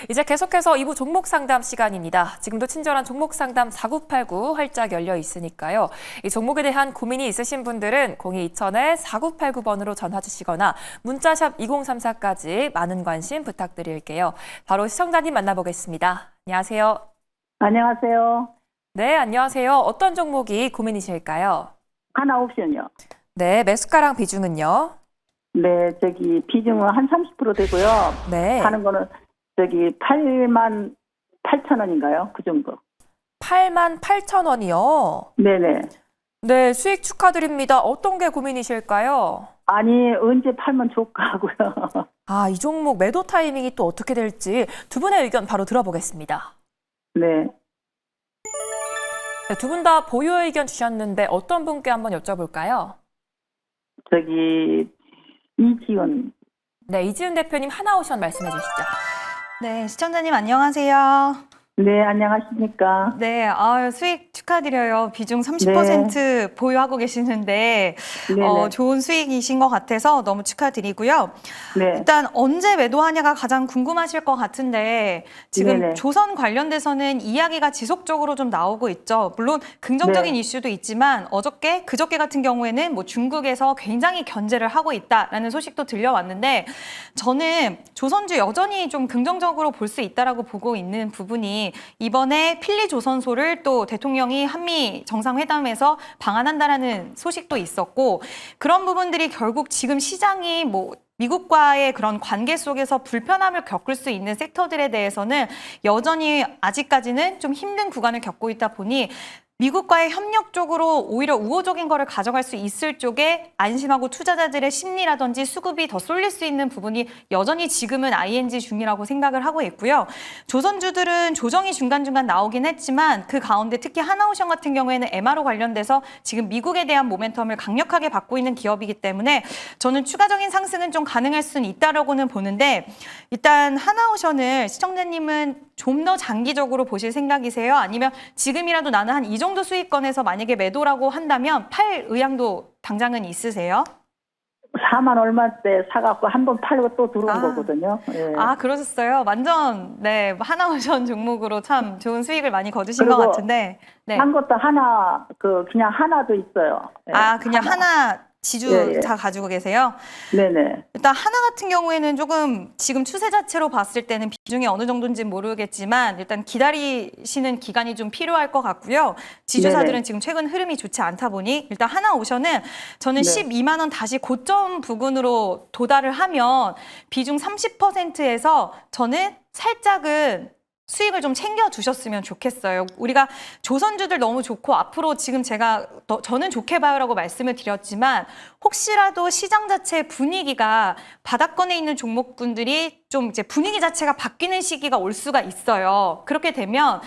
이제 계속해서 2부 종목 상담 시간입니다. 지금도 친절한 종목 상담 4989 활짝 열려 있으니까요. 이 종목에 대한 고민이 있으신 분들은 0220-4989번으로 전화 주시거나 문자샵 2034까지 많은 관심 부탁드릴게요. 바로 시청자님 만나보겠습니다. 안녕하세요. 안녕하세요. 네, 안녕하세요. 어떤 종목이 고민이실까요? 하나옵션이요. 네, 매수가랑 비중은요? 네, 비중은 한 30% 되고요. 네. 하는 거는 8만 8천 원인가요? 그 정도. 88,000원이요? 네네. 네, 수익 축하드립니다. 어떤 게 고민이실까요? 아니, 언제 팔면 좋을까 하고요. 이 종목 매도 타이밍이 또 어떻게 될지 두 분의 의견 바로 들어보겠습니다. 네. 네, 두 분 다 보유 의견 주셨는데 어떤 분께 한번 여쭤볼까요? 이지연. 네, 이지은 대표님 하나오션 말씀해 주시죠. 네, 시청자님 안녕하세요. 네, 안녕하십니까. 네, 수익 축하드려요. 비중 30% 보유하고 계시는데 네네. 좋은 수익이신 것 같아서 너무 축하드리고요. 네. 일단 언제 매도하냐가 가장 궁금하실 것 같은데 지금 네네. 조선 관련돼서는 이야기가 지속적으로 좀 나오고 있죠. 물론 긍정적인 네. 이슈도 있지만 그저께 같은 경우에는 뭐 중국에서 굉장히 견제를 하고 있다라는 소식도 들려왔는데 저는 조선주 여전히 좀 긍정적으로 볼 수 있다라고 보고 있는 부분이 이번에 필리조선소를 또 대통령이 한미 정상회담에서 방한한다라는 소식도 있었고 그런 부분들이 결국 지금 시장이 미국과의 그런 관계 속에서 불편함을 겪을 수 있는 섹터들에 대해서는 여전히 아직까지는 좀 힘든 구간을 겪고 있다 보니 미국과의 협력 쪽으로 오히려 우호적인 거를 가져갈 수 있을 쪽에 안심하고 투자자들의 심리라든지 수급이 더 쏠릴 수 있는 부분이 여전히 지금은 ING 중이라고 생각을 하고 있고요. 조선주들은 조정이 중간중간 나오긴 했지만 그 가운데 특히 하나오션 같은 경우에는 MRO 관련돼서 지금 미국에 대한 모멘텀을 강력하게 받고 있는 기업이기 때문에 저는 추가적인 상승은 좀 가능할 수는 있다라고는 보는데 일단 하나오션을 시청자님은 좀 더 장기적으로 보실 생각이세요? 아니면 지금이라도 나는 한 이 정도 수익권에서 만약에 매도라고 한다면 팔 의향도 당장은 있으세요? 4만 얼마 때 사갖고 한 번 팔고 또 들어온 거거든요. 예. 그러셨어요? 완전 네 하나오션 종목으로 참 좋은 수익을 많이 거두신 것 그리고 같은데. 네. 한 것도 하나, 그냥 하나도 있어요. 예. 그냥 하나 지주 예. 다 가지고 계세요? 네네. 일단 하나 같은 경우에는 조금 지금 추세 자체로 봤을 때는 비중이 어느 정도인지는 모르겠지만 일단 기다리시는 기간이 좀 필요할 것 같고요. 지주사들은 네네. 지금 최근 흐름이 좋지 않다 보니 일단 하나오션은 저는 네. 12만 원 다시 고점 부근으로 도달을 하면 비중 30%에서 저는 살짝은 수익을 좀 챙겨주셨으면 좋겠어요. 우리가 조선주들 너무 좋고 앞으로 지금 저는 좋게 봐요라고 말씀을 드렸지만 혹시라도 시장 자체의 분위기가 바닥권에 있는 종목군들이 좀 이제 분위기 자체가 바뀌는 시기가 올 수가 있어요. 그렇게 되면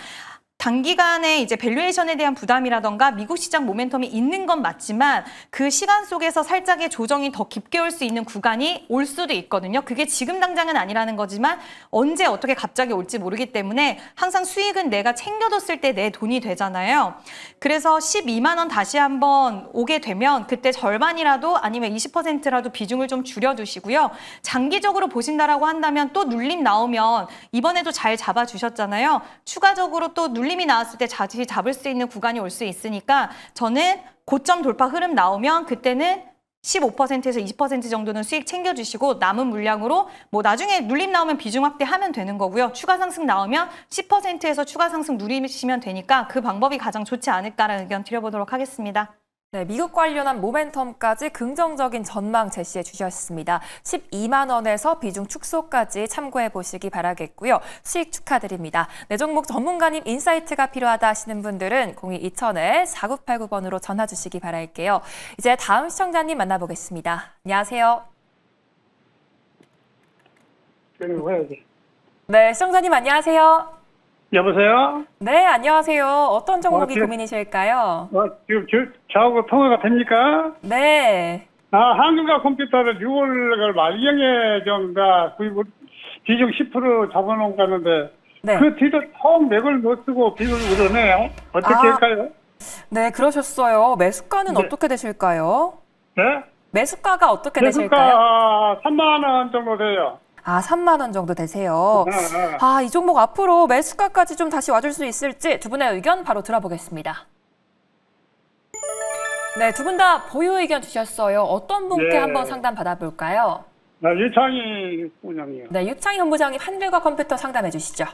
단기간에 이제 밸류에이션에 대한 부담이라던가 미국 시장 모멘텀이 있는 건 맞지만 그 시간 속에서 살짝의 조정이 더 깊게 올 수 있는 구간이 올 수도 있거든요. 그게 지금 당장은 아니라는 거지만 언제 어떻게 갑자기 올지 모르기 때문에 항상 수익은 내가 챙겨뒀을 때 내 돈이 되잖아요. 그래서 12만 원 다시 한번 오게 되면 그때 절반이라도 아니면 20%라도 비중을 좀 줄여두시고요. 장기적으로 보신다라고 한다면 또 눌림 나오면 이번에도 잘 잡아주셨잖아요. 추가적으로 또 눌림이 나왔을 때 다시 잡을 수 있는 구간이 올 수 있으니까 저는 고점 돌파 흐름 나오면 그때는 15%에서 20% 정도는 수익 챙겨주시고 남은 물량으로 나중에 눌림 나오면 비중 확대하면 되는 거고요. 추가 상승 나오면 10%에서 추가 상승 누리시면 되니까 그 방법이 가장 좋지 않을까라는 의견 드려보도록 하겠습니다. 네, 미국 관련한 모멘텀까지 긍정적인 전망 제시해 주셨습니다. 12만 원에서 비중 축소까지 참고해 보시기 바라겠고요. 수익 축하드립니다. 내 종목 전문가님 인사이트가 필요하다 하시는 분들은 0220-4989번으로 전화 주시기 바랄게요. 이제 다음 시청자님 만나보겠습니다. 안녕하세요. 네, 시청자님 안녕하세요. 여보세요? 네, 안녕하세요. 어떤 종목이 고민이실까요? 지금 저하고 통화가 됩니까? 네. 한국과 컴퓨터를 6월 말경에 비중 10% 잡아놓은 거는데, 네. 그 뒤로 통 맥을 못 쓰고 빚을 물어내요. 어떻게 할까요? 네, 그러셨어요. 매수가는 네. 어떻게 되실까요? 네? 매수가가 어떻게 되실까요? 매수가 3만 원 정도 돼요. 아, 3만 원 정도 되세요. 네. 아, 이 종목 앞으로 매수가까지 좀 다시 와줄 수 있을지 두 분의 의견 바로 들어보겠습니다. 네, 두 분 다 보유 의견 주셨어요. 어떤 분께 네. 한번 상담 받아볼까요? 유창희 부장이요. 네, 육창희 본부장님 한글과 컴퓨터 상담해 주시죠.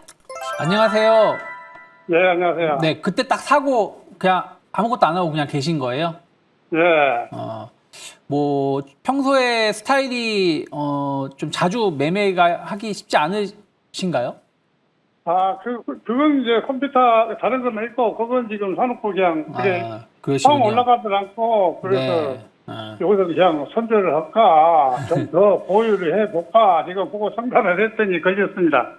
안녕하세요. 네, 안녕하세요. 네, 그때 딱 사고 그냥 아무것도 안 하고 그냥 계신 거예요? 네. 뭐 평소에 스타일이 좀 자주 매매가 하기 쉽지 않으신가요? 그건 이제 컴퓨터 다른 건 있고, 그건 지금 사놓고 그냥, 그래. 처음 그러시군요. 올라가지 않고, 그래서 네. 여기서 그냥 손절을 할까, 좀 더 보유를 해볼까, 지금 보고 상담을 했더니 걸렸습니다.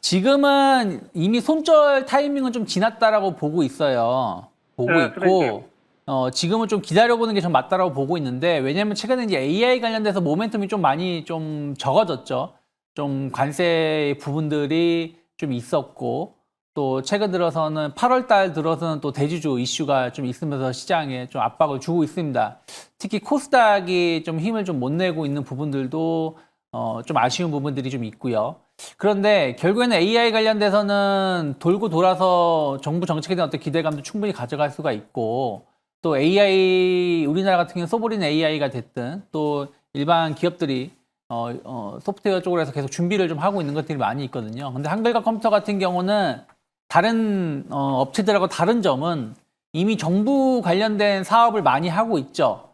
지금은 이미 손절 타이밍은 좀 지났다라고 보고 있어요. 보고 네, 있고, 그러니까요. 지금은 좀 기다려보는 게 좀 맞다라고 보고 있는데, 왜냐면 최근에 이제 AI 관련돼서 모멘텀이 좀 많이 좀 적어졌죠. 좀 관세 부분들이 좀 있었고, 또 최근 들어서는 8월 달 들어서는 또 대주주 이슈가 좀 있으면서 시장에 좀 압박을 주고 있습니다. 특히 코스닥이 좀 힘을 좀 못 내고 있는 부분들도 좀 아쉬운 부분들이 좀 있고요. 그런데 결국에는 AI 관련돼서는 돌고 돌아서 정부 정책에 대한 어떤 기대감도 충분히 가져갈 수가 있고, 또 AI, 우리나라 같은 경우는 소버린 AI가 됐든 또 일반 기업들이 소프트웨어 쪽으로 해서 계속 준비를 좀 하고 있는 것들이 많이 있거든요. 근데 한글과 컴퓨터 같은 경우는 다른 업체들하고 다른 점은 이미 정부 관련된 사업을 많이 하고 있죠.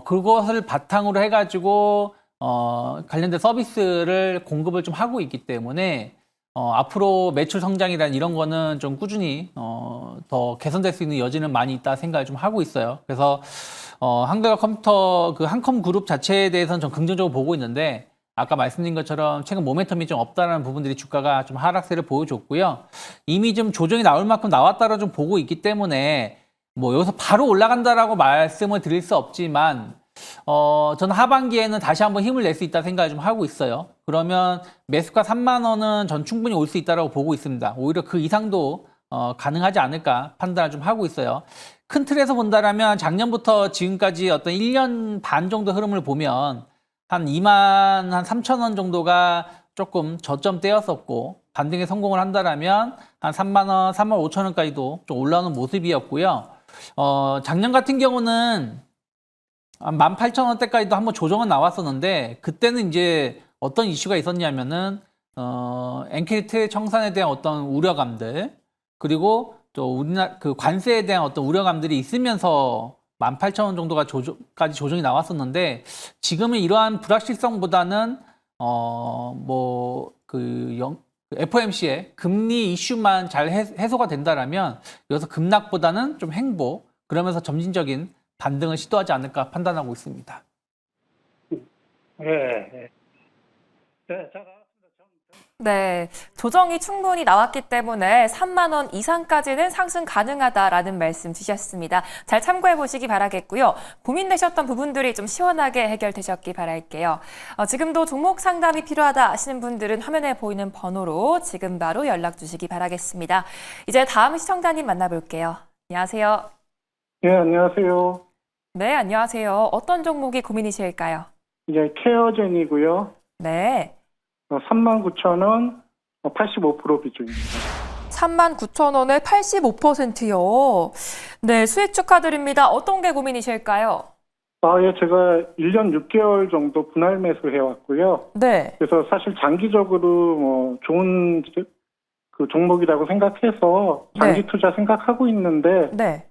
그것을 바탕으로 해가지고 관련된 서비스를 공급을 좀 하고 있기 때문에 앞으로 매출 성장이란 이런 거는 좀 꾸준히 더 개선될 수 있는 여지는 많이 있다 생각을 좀 하고 있어요. 그래서 한글과 컴퓨터 그 한컴 그룹 자체에 대해서는 좀 긍정적으로 보고 있는데, 아까 말씀드린 것처럼 최근 모멘텀이 좀 없다라는 부분들이 주가가 좀 하락세를 보여줬고요. 이미 좀 조정이 나올 만큼 나왔다라 좀 보고 있기 때문에 뭐 여기서 바로 올라간다라고 말씀을 드릴 수 없지만 저는 하반기에는 다시 한번 힘을 낼 수 있다 생각을 좀 하고 있어요. 그러면 매수가 3만 원은 전 충분히 올 수 있다라고 보고 있습니다. 오히려 그 이상도 가능하지 않을까 판단을 좀 하고 있어요. 큰 틀에서 본다라면 작년부터 지금까지 어떤 1년 반 정도 흐름을 보면 한 2만 한 3천 원 정도가 조금 저점대였었고, 반등에 성공을 한다라면 한 3만 원, 3만 5천 원까지도 좀 올라오는 모습이었고요. 작년 같은 경우는 한 18,000원대까지도 한번 조정은 나왔었는데, 그때는 이제 어떤 이슈가 있었냐면은 엔케이트 청산에 대한 어떤 우려감들, 그리고 또 우리나라 그 관세에 대한 어떤 우려감들이 있으면서 18,000원 정도가 까지 조정이 나왔었는데, 지금은 이러한 불확실성보다는 FOMC의 금리 이슈만 잘 해소가 된다라면 여기서 급락보다는 좀 행보, 그러면서 점진적인 반등을 시도하지 않을까 판단하고 있습니다. 네. 네, 잘 알았습니다. 네, 조정이 충분히 나왔기 때문에 3만 원 이상까지는 상승 가능하다라는 말씀 주셨습니다. 잘 참고해 보시기 바라겠고요. 고민되셨던 부분들이 좀 시원하게 해결되셨기 바랄게요. 지금도 종목 상담이 필요하다 하시는 분들은 화면에 보이는 번호로 지금 바로 연락 주시기 바라겠습니다. 이제 다음 시청자님 만나볼게요. 안녕하세요. 네, 안녕하세요. 네, 안녕하세요. 어떤 종목이 고민이실까요? 이제 케어젠이고요. 네. 39,000원, 85% 비중입니다. 39,000원에 85%요. 네, 수익 축하드립니다. 어떤 게 고민이실까요? 예, 제가 1년 6개월 정도 분할 매수해 왔고요. 네. 그래서 사실 장기적으로 뭐 좋은 그 종목이라고 생각해서 장기 네. 투자 생각하고 있는데, 네.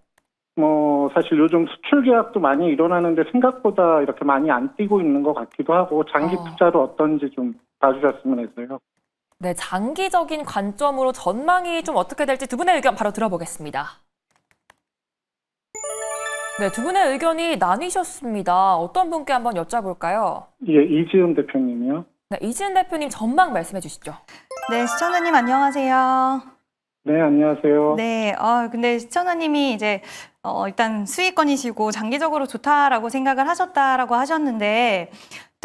뭐 사실 요즘 수출 계약도 많이 일어나는데 생각보다 이렇게 많이 안 뛰고 있는 것 같기도 하고, 장기 투자로 어떤지 좀 봐주셨으면 해서요. 네, 장기적인 관점으로 전망이 좀 어떻게 될지 두 분의 의견 바로 들어보겠습니다. 네, 두 분의 의견이 나뉘셨습니다. 어떤 분께 한번 여쭤볼까요? 예, 이지은 대표님이요. 네, 이지은 대표님 전망 말씀해 주시죠. 네, 시청자님 안녕하세요. 네, 안녕하세요. 네, 근데 시청자님이 이제 일단 수익권이시고 장기적으로 좋다라고 생각을 하셨다라고 하셨는데,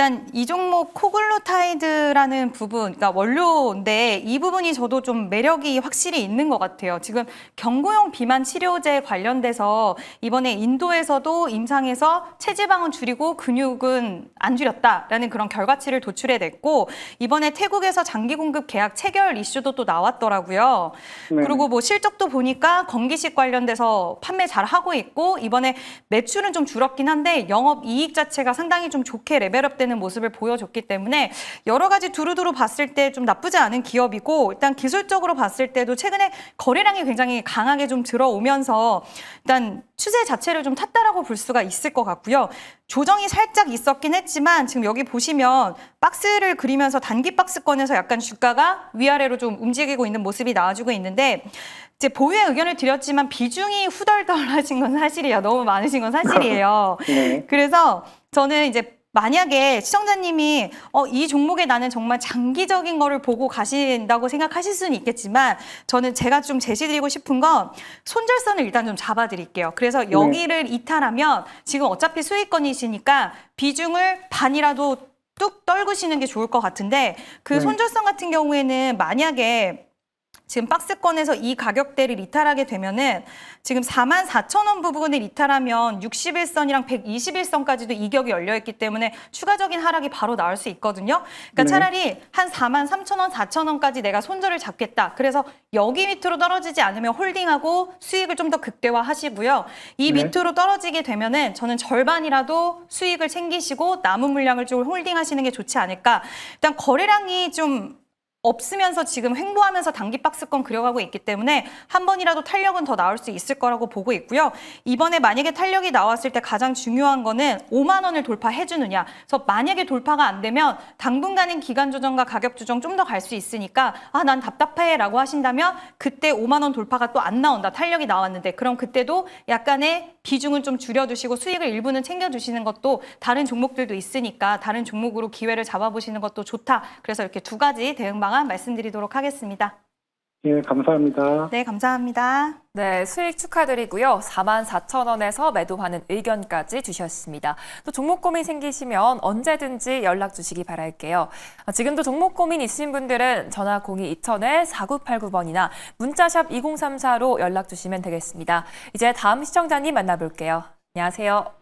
일단 이 종목 코글루타이드라는 부분, 그러니까 원료인데 이 부분이 저도 좀 매력이 확실히 있는 것 같아요. 지금 경구용 비만 치료제 관련돼서 이번에 인도에서도 임상에서 체지방은 줄이고 근육은 안 줄였다라는 그런 결과치를 도출해냈고 이번에 태국에서 장기 공급 계약 체결 이슈도 또 나왔더라고요. 네네. 그리고 뭐 실적도 보니까 건기식 관련돼서 판매 잘 하고 있고 이번에 매출은 좀 줄었긴 한데 영업 이익 자체가 상당히 좀 좋게 레벨업되는 모습을 보여줬기 때문에 여러 가지 두루두루 봤을 때 좀 나쁘지 않은 기업이고 일단 기술적으로 봤을 때도 최근에 거래량이 굉장히 강하게 좀 들어오면서 일단 추세 자체를 좀 탔다라고 볼 수가 있을 것 같고요. 조정이 살짝 있었긴 했지만 지금 여기 보시면 박스를 그리면서 단기 박스권에서 약간 주가가 위아래로 좀 움직이고 있는 모습이 나와주고 있는데 이제 보유의 의견을 드렸지만 비중이 후덜덜하신 건 사실이에요. 너무 많으신 건 사실이에요. 네. 그래서 저는 이제 만약에 시청자님이 이 종목에 나는 정말 장기적인 거를 보고 가신다고 생각하실 수는 있겠지만 저는 제가 좀 제시드리고 싶은 건 손절선을 일단 좀 잡아드릴게요. 그래서 여기를 이탈하면 지금 어차피 수익권이시니까 비중을 반이라도 뚝 떨구시는 게 좋을 것 같은데 그 손절선 같은 경우에는 만약에 지금 박스권에서 이 가격대를 이탈하게 되면은 지금 44,000원 부분을 이탈하면 61선이랑 121선까지도 이격이 열려있기 때문에 추가적인 하락이 바로 나올 수 있거든요. 그러니까 차라리 한 43,000원, 4,000원까지 내가 손절을 잡겠다. 그래서 여기 밑으로 떨어지지 않으면 홀딩하고 수익을 좀 더 극대화하시고요. 이 밑으로 떨어지게 되면은 저는 절반이라도 수익을 챙기시고 남은 물량을 좀 홀딩하시는 게 좋지 않을까. 일단 거래량이 좀 없으면서 지금 횡보하면서 단기 박스권 그려가고 있기 때문에 한 번이라도 탄력은 더 나올 수 있을 거라고 보고 있고요. 이번에 만약에 탄력이 나왔을 때 가장 중요한 거는 5만 원을 돌파해 주느냐. 그래서 만약에 돌파가 안 되면 당분간은 기간 조정과 가격 조정 좀 더 갈 수 있으니까 난 답답해라고 하신다면 그때 5만 원 돌파가 또 안 나온다. 탄력이 나왔는데 그럼 그때도 약간의 비중은 좀 줄여두시고 수익을 일부는 챙겨주시는 것도 다른 종목들도 있으니까 다른 종목으로 기회를 잡아보시는 것도 좋다. 그래서 이렇게 두 가지 대응 방안 말씀드리도록 하겠습니다. 예, 감사합니다. 네, 감사합니다. 네, 수익 축하드리고요. 44,000원에서 매도하는 의견까지 주셨습니다. 또 종목 고민 생기시면 언제든지 연락 주시기 바랄게요. 지금도 종목 고민 있으신 분들은 전화 02-2000-4989번이나 문자샵 2034로 연락 주시면 되겠습니다. 이제 다음 시청자님 만나볼게요. 안녕하세요.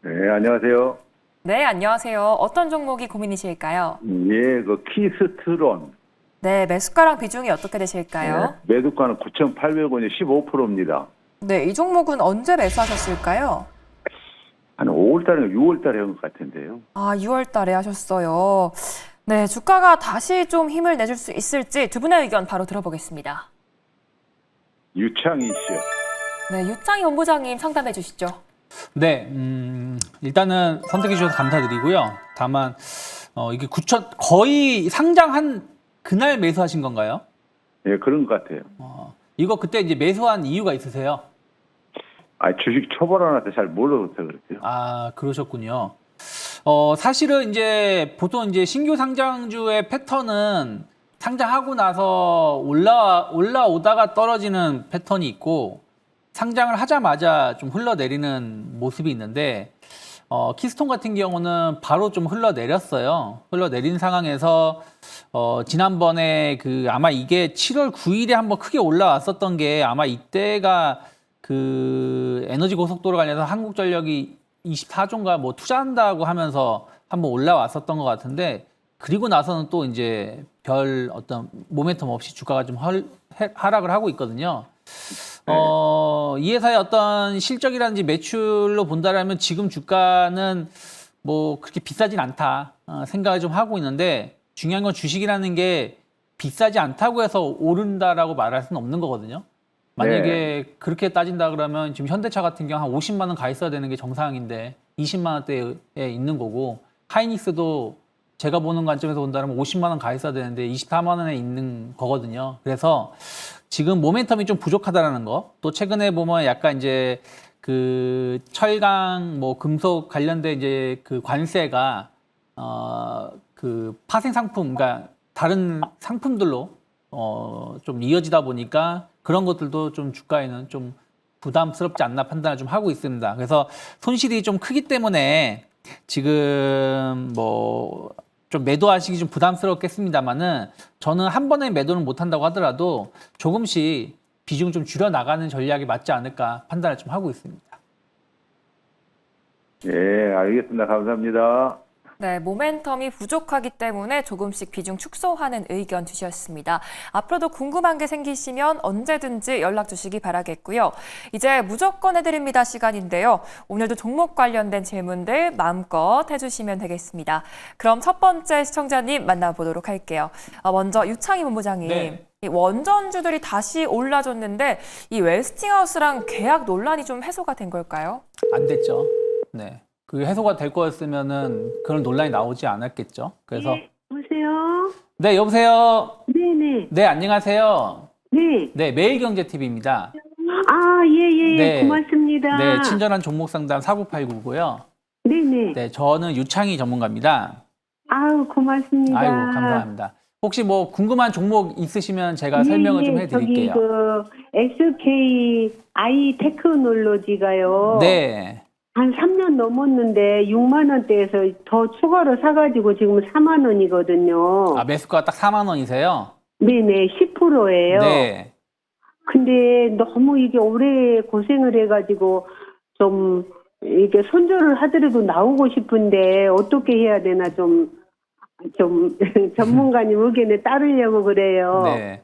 네, 안녕하세요. 네, 안녕하세요. 어떤 종목이 고민이실까요? 예, 그 키스트론. 네, 매수가랑 비중이 어떻게 되실까요? 네, 매도가는 9,800원이 15%입니다. 네, 이 종목은 언제 매수하셨을까요? 한 5월달인가 6월달에 한 것 같은데요. 6월 달에 하셨어요. 네, 주가가 다시 좀 힘을 내줄 수 있을지 두 분의 의견 바로 들어보겠습니다. 유창희 씨요. 네, 유창희 본부장님 상담해 주시죠. 네, 일단은 선택해 주셔서 감사드리고요. 다만 이게 9천 거의 상장한 그날 매수하신 건가요? 예, 그런 것 같아요. 이거 그때 이제 매수한 이유가 있으세요? 주식 초보라한테 잘 몰라서 그랬어요. 그러셨군요. 사실은 이제 보통 이제 신규 상장주의 패턴은 상장하고 나서 올라오다가 떨어지는 패턴이 있고 상장을 하자마자 좀 흘러내리는 모습이 있는데 키스톤 같은 경우는 바로 좀 흘러내렸어요. 흘러내린 상황에서 지난번에 아마 이게 7월 9일에 한번 크게 올라왔었던 게 아마 이때가 그 에너지 고속도로 관련해서 한국전력이 24조인가 뭐 투자한다고 하면서 한번 올라왔었던 것 같은데 그리고 나서는 또 이제 별 어떤 모멘텀 없이 주가가 좀 하락을 하고 있거든요. 이 회사의 어떤 실적이라든지 매출로 본다라면 지금 주가는 뭐 그렇게 비싸진 않다 생각을 좀 하고 있는데 중요한 건 주식이라는 게 비싸지 않다고 해서 오른다라고 말할 수는 없는 거거든요. 만약에 그렇게 따진다 그러면 지금 현대차 같은 경우 한 50만 원 가 있어야 되는 게 정상인데 20만 원대에 있는 거고 하이닉스도 제가 보는 관점에서 본다면 50만 원 가 있어야 되는데 24만 원에 있는 거거든요. 그래서 지금 모멘텀이 좀 부족하다라는 거. 또 최근에 보면 약간 이제 그 철강 뭐 금속 관련된 이제 그 관세가 그 파생 상품 그러니까 다른 상품들로 좀 이어지다 보니까 그런 것들도 좀 주가에는 좀 부담스럽지 않나 판단을 좀 하고 있습니다. 그래서 손실이 좀 크기 때문에 지금 뭐 좀 매도하시기 좀 부담스럽겠습니다만은 저는 한 번에 매도는 못한다고 하더라도 조금씩 비중 좀 줄여 나가는 전략이 맞지 않을까 판단을 좀 하고 있습니다. 예, 알겠습니다. 감사합니다. 네, 모멘텀이 부족하기 때문에 조금씩 비중 축소하는 의견 주셨습니다. 앞으로도 궁금한 게 생기시면 언제든지 연락 주시기 바라겠고요. 이제 무조건 해드립니다 시간인데요. 오늘도 종목 관련된 질문들 마음껏 해주시면 되겠습니다. 그럼 첫 번째 시청자님 만나보도록 할게요. 먼저 유창희 본부장님. 네. 이 원전주들이 다시 올라줬는데 이 웨스팅하우스랑 계약 논란이 좀 해소가 된 걸까요? 안 됐죠. 네. 그 해소가 될 거였으면은 그런 논란이 나오지 않았겠죠. 그래서 여보세요? 네, 여보세요. 네네. 네, 안녕하세요. 네. 네, 매일경제TV입니다. 아, 예. 네. 고맙습니다. 네, 친절한 종목 상담 4989고요. 네네. 네, 저는 유창희 전문가입니다. 아우, 고맙습니다. 아이고, 감사합니다. 혹시 뭐 궁금한 종목 있으시면 제가 설명을 좀 해드릴게요. 저기 SKI 테크놀로지가요. 네. 한 3년 넘었는데 6만 원대에서 더 추가로 사가지고 지금 4만 원이거든요. 아, 매수가가 딱 4만 원이세요? 네네, 10%예요. 네. 근데 너무 이게 오래 고생을 해가지고 좀 이게 손절을 하더라도 나오고 싶은데 어떻게 해야 되나 좀 전문가님 의견에 따르려고 그래요. 네.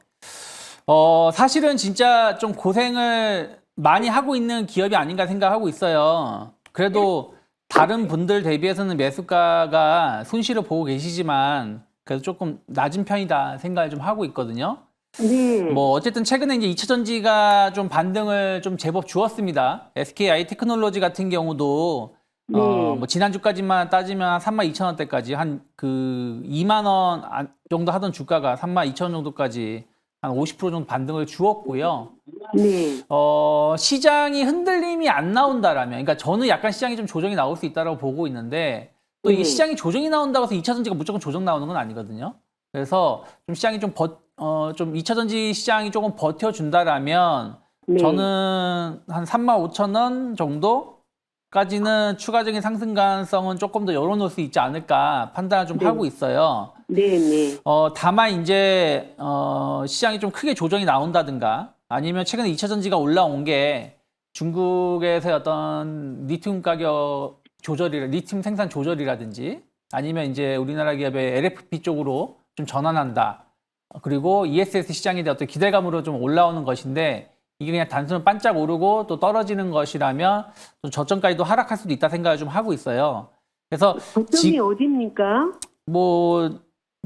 사실은 진짜 좀 고생을 많이 하고 있는 기업이 아닌가 생각하고 있어요. 그래도 다른 분들 대비해서는 매수가가 손실을 보고 계시지만 그래도 조금 낮은 편이다 생각을 좀 하고 있거든요. 네. 뭐 어쨌든 최근에 이제 2차전지가 좀 반등을 좀 제법 주었습니다. SKI 테크놀로지 같은 경우도 네. 뭐 지난주까지만 따지면 32,000원대까지 한 그 2만 원 정도 하던 주가가 32,000원 정도까지 한 50% 정도 반등을 주었고요. 네. 시장이 흔들림이 안 나온다라면, 그러니까 저는 약간 시장이 좀 조정이 나올 수 있다고 보고 있는데 또 이게 시장이 조정이 나온다고 해서 2차전지가 무조건 조정 나오는 건 아니거든요. 그래서 좀 시장이 좀 2차전지 시장이 조금 버텨준다라면 네. 저는 한 35,000원 정도까지는 추가적인 상승 가능성은 조금 더 열어놓을 수 있지 않을까 판단을 좀 하고 있어요. 네. 다만 이제 시장이 좀 크게 조정이 나온다든가 아니면 최근에 2차전지가 올라온 게 중국에서의 어떤 리튬 가격 리튬 생산 조절이라든지 아니면 이제 우리나라 기업의 LFP 쪽으로 좀 전환한다. 그리고 ESS 시장에 대한 어떤 기대감으로 좀 올라오는 것인데 이게 그냥 단순히 반짝 오르고 또 떨어지는 것이라면 좀 저점까지도 하락할 수도 있다 생각을 좀 하고 있어요. 그래서 저점이 어딥니까? 뭐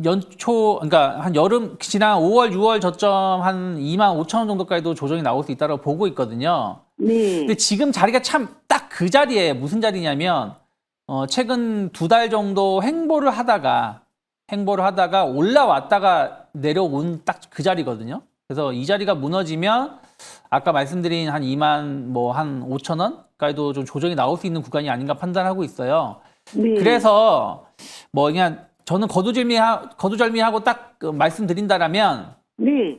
그러니까 한 지난 5월, 6월 저점 한 25,000원 정도까지도 조정이 나올 수 있다고 보고 있거든요. 네. 근데 지금 자리가 참 딱 그 자리에 무슨 자리냐면 최근 2달 정도 행보를 하다가 올라왔다가 내려온 딱 그 자리거든요. 그래서 이 자리가 무너지면 아까 말씀드린 한 2만 한 5,000원까지도 좀 조정이 나올 수 있는 구간이 아닌가 판단하고 있어요. 네. 그래서 그냥 저는 거두절미하고 딱 말씀드린다라면 네.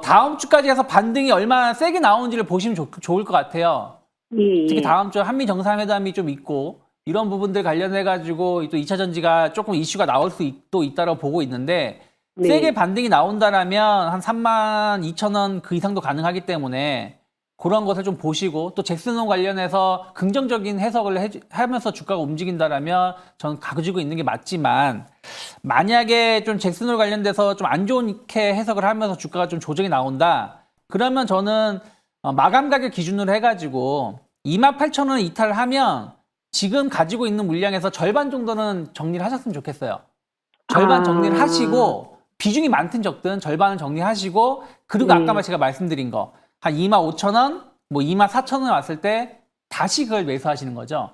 다음 주까지 해서 반등이 얼마나 세게 나오는지를 보시면 좋을 것 같아요. 예. 특히 다음 주에 한미 정상회담이 좀 있고 이런 부분들 관련해 가지고 또 2차 전지가 조금 이슈가 나올 수도 있다고 보고 있는데 네. 세게 반등이 나온다라면 한 32,000원 그 이상도 가능하기 때문에 그런 것을 좀 보시고 또 잭슨홈 관련해서 긍정적인 해석을 하면서 주가가 움직인다라면 저는 가지고 있는 게 맞지만 만약에 좀 잭슨홈 관련돼서 좀 안 좋게 해석을 하면서 주가가 좀 조정이 나온다. 그러면 저는 마감 가격 기준으로 해가지고 28,000원 이탈을 하면 지금 가지고 있는 물량에서 절반 정도는 정리를 하셨으면 좋겠어요. 절반 정리를 하시고 비중이 많든 적든 절반을 정리하시고 그리고 아까 제가 말씀드린 거 한 25,000원, 24,000원 왔을 때 다시 그걸 매수하시는 거죠.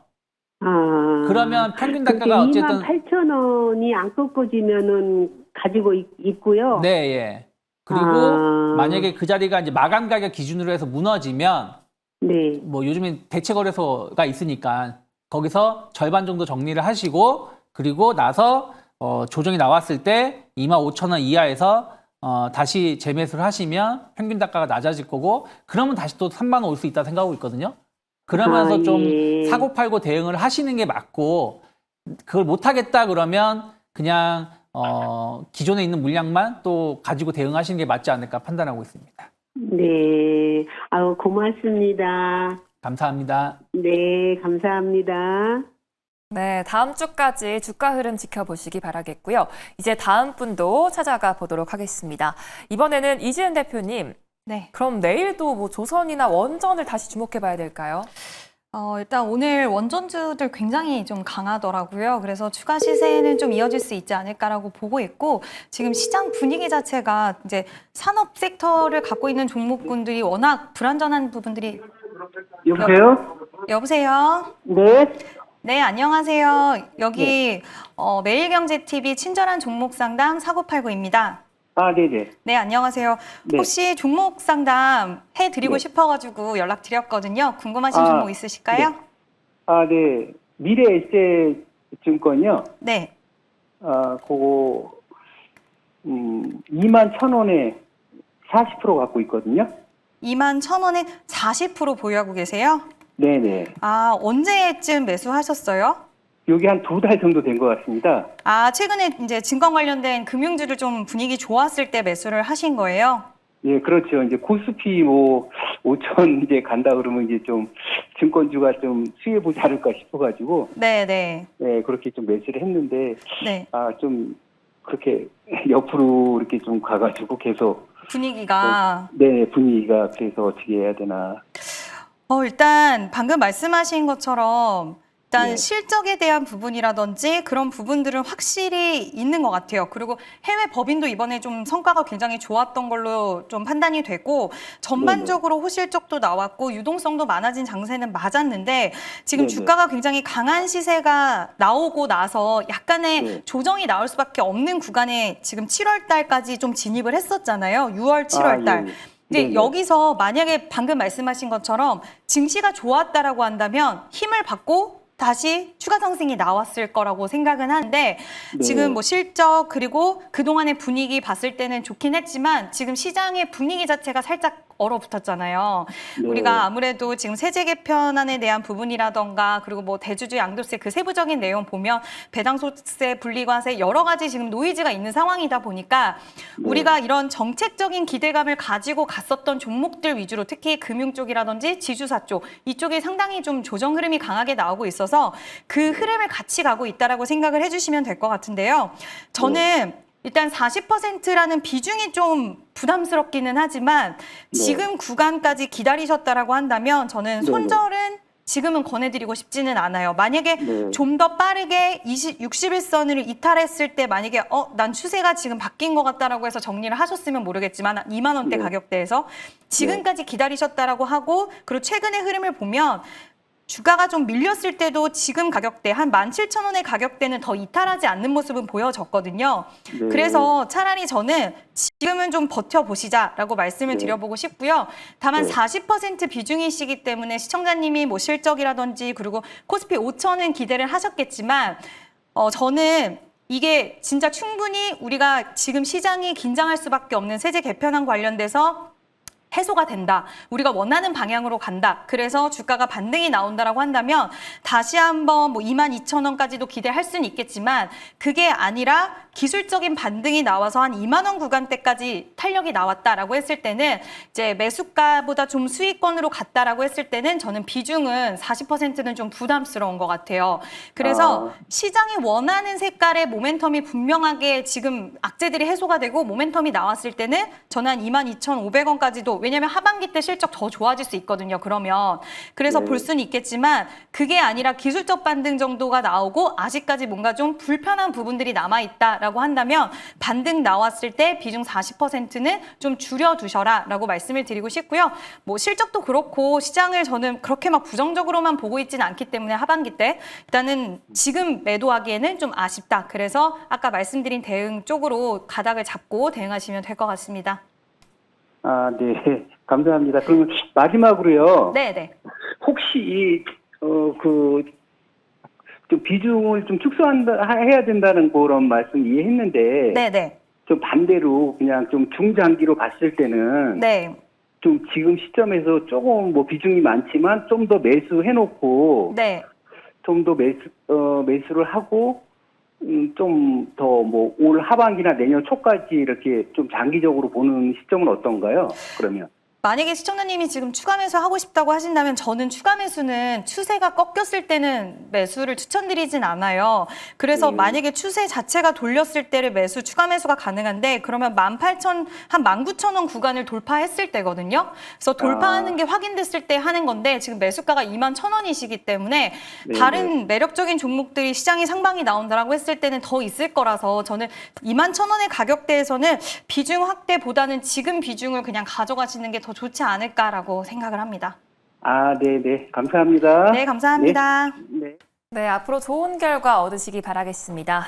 그러면 평균 단가가 어쨌든 28,000원이 안 꺾어지면은 가지고 있고요. 네, 예. 그리고 만약에 그 자리가 이제 마감 가격 기준으로 해서 무너지면 네. 요즘엔 대체 거래소가 있으니까 거기서 절반 정도 정리를 하시고 그리고 나서 조정이 나왔을 때 25,000원 이하에서 다시 재매수를 하시면 평균 단가가 낮아질 거고 그러면 다시 또 3만 원 올 수 있다 생각하고 있거든요. 그러면서 아, 좀 예. 사고 팔고 대응을 하시는 게 맞고, 그걸 못하겠다 그러면 그냥 기존에 있는 물량만 또 가지고 대응하시는 게 맞지 않을까 판단하고 있습니다. 네. 아우, 고맙습니다. 감사합니다. 네, 감사합니다. 네, 다음 주까지 주가 흐름 지켜보시기 바라겠고요. 이제 다음 분도 찾아가 보도록 하겠습니다. 이번에는 이지은 대표님, 네. 그럼 내일도 뭐 조선이나 원전을 다시 주목해 봐야 될까요? 일단 오늘 원전주들 굉장히 좀 강하더라고요. 그래서 추가 시세는 좀 이어질 수 있지 않을까라고 보고 있고, 지금 시장 분위기 자체가 이제 산업 섹터를 갖고 있는 종목군들이 워낙 불안전한 부분들이. 여보세요? 여보세요? 네. 네, 안녕하세요. 여기 매일경제TV 친절한 종목 상담 4989입니다. 아, 네네. 네, 안녕하세요. 네. 혹시 종목 상담 해드리고 네. 싶어가지고 연락드렸거든요. 궁금하신 아, 종목 있으실까요? 아, 네. 미래에셋증권이요. 네. 그거 21,000원에 40% 갖고 있거든요. 21,000원에 40% 보유하고 계세요? 네네. 아, 언제쯤 매수하셨어요? 여기 한 2달 정도 된 것 같습니다. 아, 최근에 이제 증권 관련된 금융주들 좀 분위기 좋았을 때 매수를 하신 거예요? 예, 그렇죠. 이제 코스피 뭐 5천 이제 간다 그러면 이제 좀 증권주가 좀 수혜 보지 않을까 싶어가지고, 네네. 네, 그렇게 좀 매수를 했는데, 네. 좀 그렇게 옆으로 이렇게 좀 가가지고 계속, 분위기가. 네, 분위기가 그래서 어떻게 해야 되나. 일단 방금 말씀하신 것처럼 일단 네. 실적에 대한 부분이라든지 그런 부분들은 확실히 있는 것 같아요. 그리고 해외 법인도 이번에 좀 성과가 굉장히 좋았던 걸로 좀 판단이 되고, 전반적으로 호실적도 나왔고 유동성도 많아진 장세는 맞았는데, 지금 네네. 주가가 굉장히 강한 시세가 나오고 나서 약간의 네. 조정이 나올 수밖에 없는 구간에 지금 7월 달까지 좀 진입을 했었잖아요. 6월, 7월 달. 예. 근데 네네. 여기서 만약에 방금 말씀하신 것처럼 증시가 좋았다라고 한다면 힘을 받고 다시 추가 상승이 나왔을 거라고 생각은 한데, 네. 지금 뭐 실적 그리고 그동안의 분위기 봤을 때는 좋긴 했지만 지금 시장의 분위기 자체가 살짝 얼어붙었잖아요. 네. 우리가 아무래도 지금 세제 개편안에 대한 부분이라던가 그리고 뭐 대주주 양도세 그 세부적인 내용 보면 배당소득세, 분리과세 여러 가지 지금 노이즈가 있는 상황이다 보니까 네. 우리가 이런 정책적인 기대감을 가지고 갔었던 종목들 위주로, 특히 금융 쪽이라든지 지주사 쪽 이쪽이 상당히 좀 조정 흐름이 강하게 나오고 있어서 그 흐름을 같이 가고 있다라고 생각을 해주시면 될 것 같은데요. 저는 일단 40%라는 비중이 좀 부담스럽기는 하지만 지금 구간까지 기다리셨다라고 한다면 저는 손절은 지금은 권해드리고 싶지는 않아요. 만약에 네. 좀 더 빠르게 61선을 이탈했을 때 만약에 난 추세가 지금 바뀐 것 같다라고 해서 정리를 하셨으면 모르겠지만 2만 원대 네. 가격대에서 지금까지 기다리셨다라고 하고, 그리고 최근의 흐름을 보면 주가가 좀 밀렸을 때도 지금 가격대 한 17,000원의 가격대는 더 이탈하지 않는 모습은 보여졌거든요. 네. 그래서 차라리 저는 지금은 좀 버텨보시자라고 말씀을 드려보고 싶고요. 다만 네. 40% 비중이시기 때문에 시청자님이 뭐 실적이라든지 그리고 코스피 5천은 기대를 하셨겠지만 저는 이게 진짜 충분히 우리가 지금 시장이 긴장할 수밖에 없는 세제 개편안 관련돼서 해소가 된다. 우리가 원하는 방향으로 간다. 그래서 주가가 반등이 나온다라고 한다면 다시 한번 뭐 22,000원까지도 기대할 수는 있겠지만, 그게 아니라 기술적인 반등이 나와서 한 2만 원 구간대까지 탄력이 나왔다라고 했을 때는 이제 매수가보다 좀 수익권으로 갔다라고 했을 때는 저는 비중은 40%는 좀 부담스러운 것 같아요. 그래서 시장이 원하는 색깔의 모멘텀이 분명하게 지금 악재들이 해소가 되고 모멘텀이 나왔을 때는 저는 한 22,500원까지도, 왜냐하면 하반기 때 실적 더 좋아질 수 있거든요. 그러면 그래서 볼 수는 있겠지만 그게 아니라 기술적 반등 정도가 나오고 아직까지 뭔가 좀 불편한 부분들이 남아있다라고 한다면 반등 나왔을 때 비중 40%는 좀 줄여두셔라라고 말씀을 드리고 싶고요. 뭐 실적도 그렇고 시장을 저는 그렇게 막 부정적으로만 보고 있지는 않기 때문에 하반기 때 일단은 지금 매도하기에는 좀 아쉽다. 그래서 아까 말씀드린 대응 쪽으로 가닥을 잡고 대응하시면 될 것 같습니다. 네. 감사합니다. 그러면 마지막으로요. 네네. 혹시 좀 비중을 좀 축소해야 된다는 그런 말씀 이해했는데, 네네. 좀 반대로 그냥 좀 중장기로 봤을 때는 네. 좀 지금 시점에서 조금 뭐 비중이 많지만 좀 더 매수해놓고 네. 좀 더 매수를 하고 좀 더 뭐 올 하반기나 내년 초까지 이렇게 좀 장기적으로 보는 시점은 어떤가요? 그러면. 만약에 시청자님이 지금 추가 매수 하고 싶다고 하신다면 저는 추가 매수는 추세가 꺾였을 때는 매수를 추천드리진 않아요. 그래서 만약에 추세 자체가 돌렸을 때를 추가 매수가 가능한데 그러면 18,000, 한 19,000원 구간을 돌파했을 때거든요. 그래서 돌파하는 게 확인됐을 때 하는 건데 지금 매수가가 21,000원이시기 때문에 다른 매력적인 종목들이 시장이 상방이 나온다라고 했을 때는 더 있을 거라서 저는 21,000원의 가격대에서는 비중 확대보다는 지금 비중을 그냥 가져가시는 게 더 좋지 않을까라고 생각을 합니다. 아, 네. 감사합니다. 네, 감사합니다. 네. 네, 앞으로 좋은 결과 얻으시기 바라겠습니다.